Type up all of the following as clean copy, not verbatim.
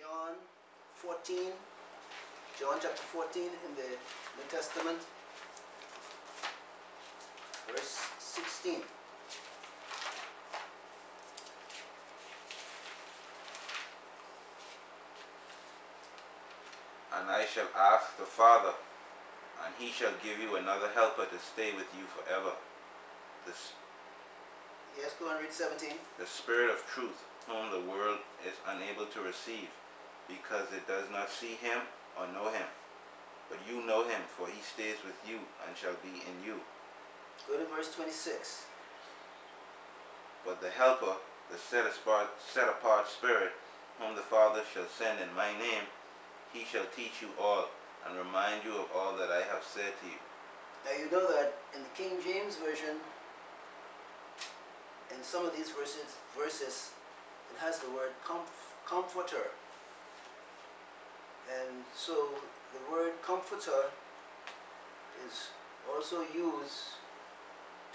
John 14, John chapter 14 in the New Testament, verse 16. And I shall ask the Father, and he shall give you another helper to stay with you forever. Yes, go and read 17. The Spirit of truth, whom the world is unable to receive, because it does not see him or know him. But you know him, for he stays with you and shall be in you. Go to verse 26. But the Helper, the set apart Spirit, whom the Father shall send in my name, he shall teach you all, and remind you of all that I have said to you. Now you know that in the King James Version, in some of these verses, it has the word comforter. And so the word comforter is also used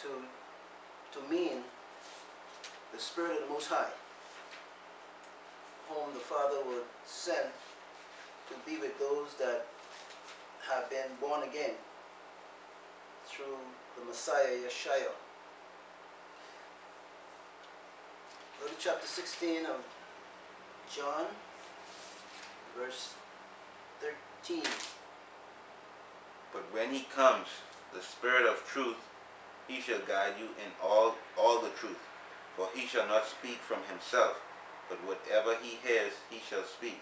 to mean the Spirit of the Most High, whom the Father would send to be with those that have been born again through the Messiah, Yeshua. Go to chapter 16 of John, verse 13. But when he comes, the Spirit of truth, he shall guide you in all the truth. For he shall not speak from himself, but whatever he hears he shall speak,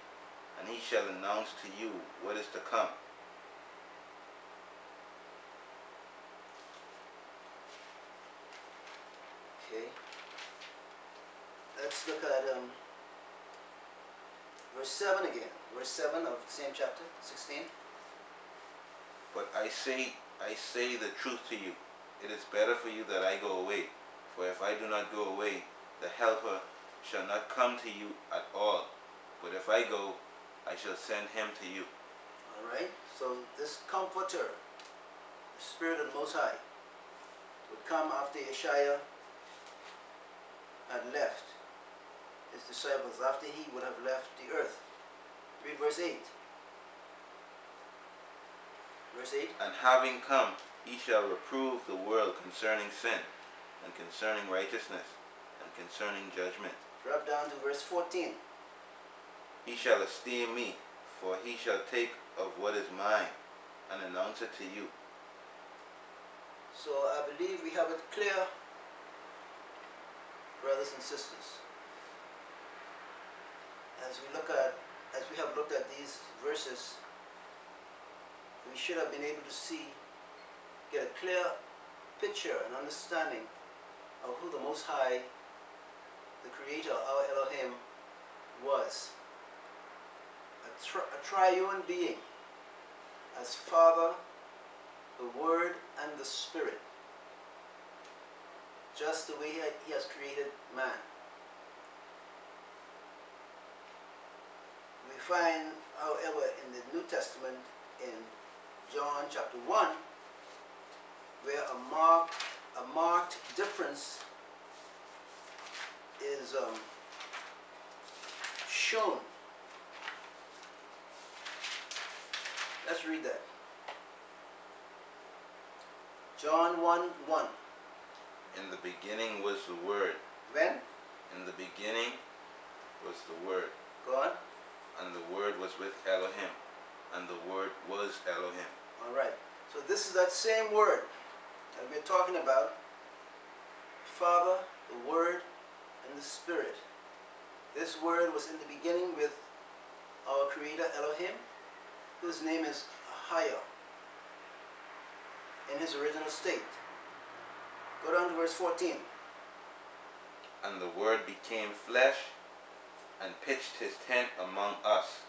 and he shall announce to you what is to come. Okay. Let's look at verse 7 again. Verse 7 of the same chapter, 16. But I say the truth to you. It is better for you that I go away. For if I do not go away, the Helper shall not come to you at all. But if I go, I shall send him to you. Alright, so this Comforter, the Spirit of the Most High, would come after Yeshua had left his disciples, after he would have left the earth. Read verse 8. Verse 8. And having come, he shall reprove the world concerning sin, and concerning righteousness, and concerning judgment. Drop down to verse 14. He shall esteem me, for he shall take of what is mine, and announce it to you. So I believe we have it clear, brothers and sisters, as we have looked at these verses. We should have been able to get a clear picture and understanding of who the Most High, the Creator, our Elohim, was. A triune being, as Father, the Word, and the Spirit, just the way He has created man. We find, however, in the New Testament, in John chapter 1, where a marked difference is shown. Let's read that. John 1:1. In the beginning was the Word. When? In the beginning was the Word. Go on. And the Word was with Elohim, and the Word was Elohim. Alright, so this is that same Word that we're talking about. Father, the Word, and the Spirit. This Word was in the beginning with our Creator Elohim, whose name is Ahaya, in his original state. Go down to verse 14. And the Word became flesh, and pitched his tent among us,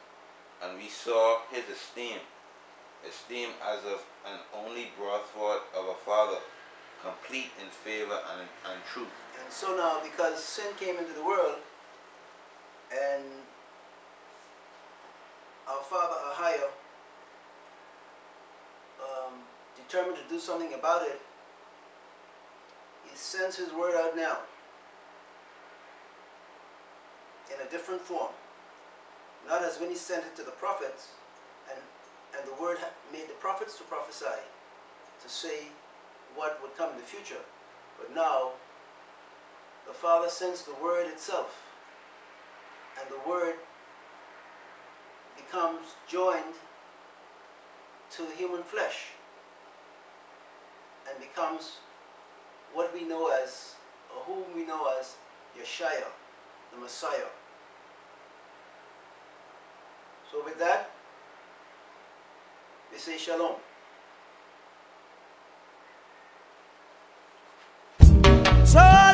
and we saw his esteem as of an only brought forth of a father, complete in favor and truth. And so now, because sin came into the world, and our father Ahaya determined to do something about it, he sends his word out now in a different form. not as when he sent it to the prophets, and the word made the prophets to prophesy, to say what would come in the future. But now, the Father sends the word itself, and the word becomes joined to the human flesh and becomes what we know as, or whom we know as Yeshua, the Messiah. So with that, we say Shalom. So